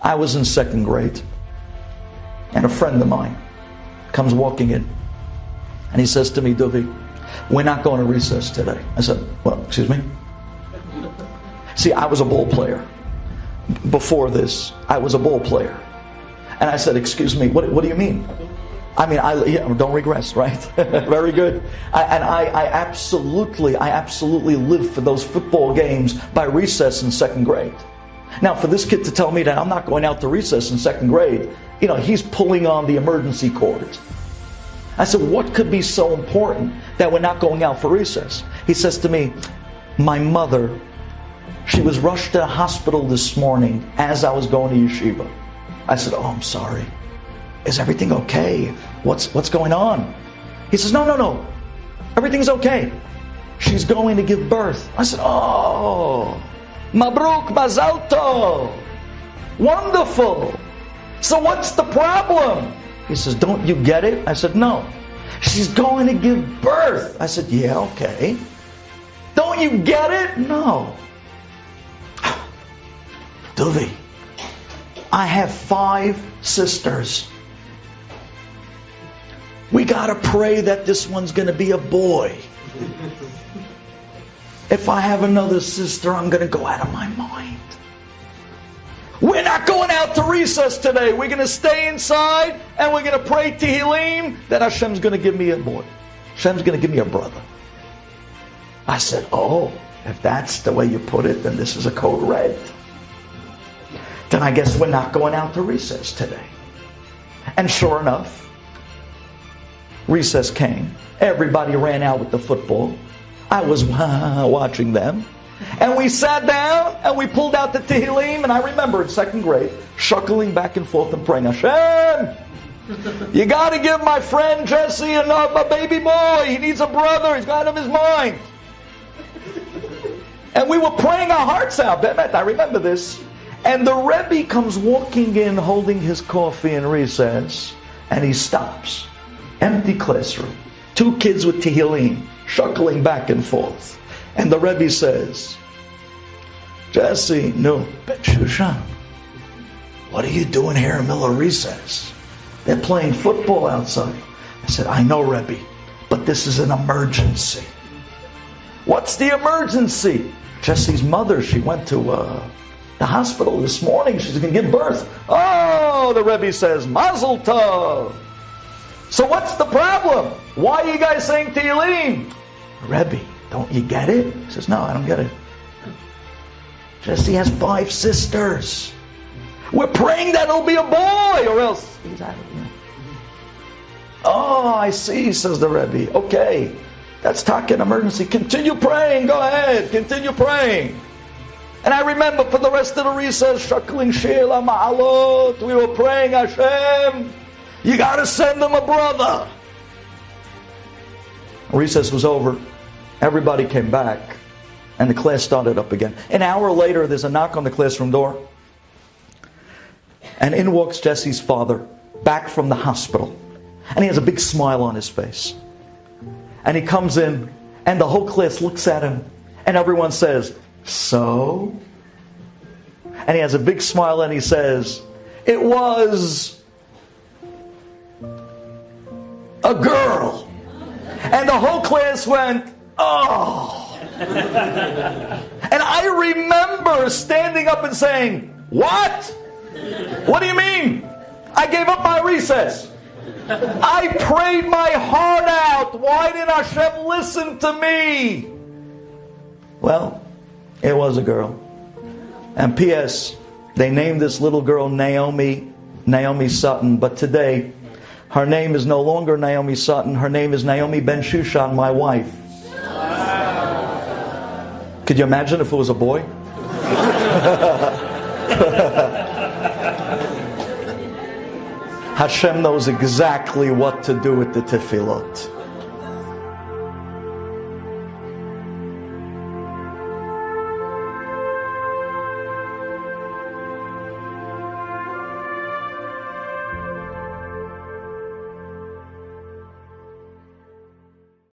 I was in second grade, and a friend of mine comes walking in, and he says to me, Duvi, we're not going to recess today. I said, well, excuse me? See, I was a ball player. Before this, I was a ball player. And I said, excuse me, what do you mean? I mean, don't regress, right? Very good. I absolutely lived for those football games by recess in second grade. Now, for this kid to tell me that I'm not going out to recess in second grade, he's pulling on the emergency cord. I said, what could be so important that we're not going out for recess? He says to me, my mother, she was rushed to the hospital this morning as I was going to yeshiva. I said, oh, I'm sorry. Is everything okay? What's going on? He says, no. Everything's okay. She's going to give birth. I said, oh, Mabruk Mazal Tov. Wonderful. So what's the problem? He says, don't you get it? I said, no. She's going to give birth. I said, yeah, okay. Don't you get it? No. Duvi, I have 5 sisters. We got to pray that this one's going to be a boy. If I have another sister, I'm going to go out of my mind. We're not going out to recess today. We're going to stay inside and we're going to pray Tehillim that Hashem's going to give me a boy. Hashem's going to give me a brother. I said, oh, if that's the way you put it, then this is a code red. Then I guess we're not going out to recess today. And sure enough, recess came. Everybody ran out with the football. I was watching them. And we sat down and we pulled out the Tehillim. And I remember in second grade, shuckling back and forth and praying, Hashem, you got to give my friend Jesse a baby boy. He needs a brother. He's got out of his mind. And we were praying our hearts out. I remember this. And the Rebbe comes walking in holding his coffee in recess. And he stops. Empty classroom. 2 kids with Tehillim, shuckling back and forth. And the Rebbe says, Jesse, no, Ben Shushan, what are you doing here in the middle of recess? They're playing football outside. I said, I know, Rebbe, but this is an emergency. What's the emergency? Jesse's mother, she went to the hospital this morning. She's going to give birth. Oh, the Rebbe says, Mazel Tov. So what's the problem? Why are you guys saying Tehillim? Rebbe, don't you get it? He says, no, I don't get it. Jesse has 5 sisters. We're praying that it'll be a boy or else he's out of here. Oh, I see, says the Rebbe. Okay, that's talking emergency. Continue praying, go ahead, continue praying. And I remember for the rest of the recess, Shakling Sheila Ma'alot, we were praying, Hashem, you got to send them a brother. Recess was over. Everybody came back. And the class started up again. An hour later, there's a knock on the classroom door. And in walks Jesse's father, back from the hospital. And he has a big smile on his face. And he comes in, and the whole class looks at him. And everyone says, so? And he has a big smile and he says, it was a girl. And the whole class went, oh. And I remember standing up and saying, what? What do you mean? I gave up my recess. I prayed my heart out. Why did Hashem listen to me? Well, it was a girl. And P.S., they named this little girl Naomi Sutton, but today her name is no longer Naomi Sutton. Her name is Naomi Ben Shushan, my wife. Could you imagine if it was a boy? Hashem knows exactly what to do with the tefillot.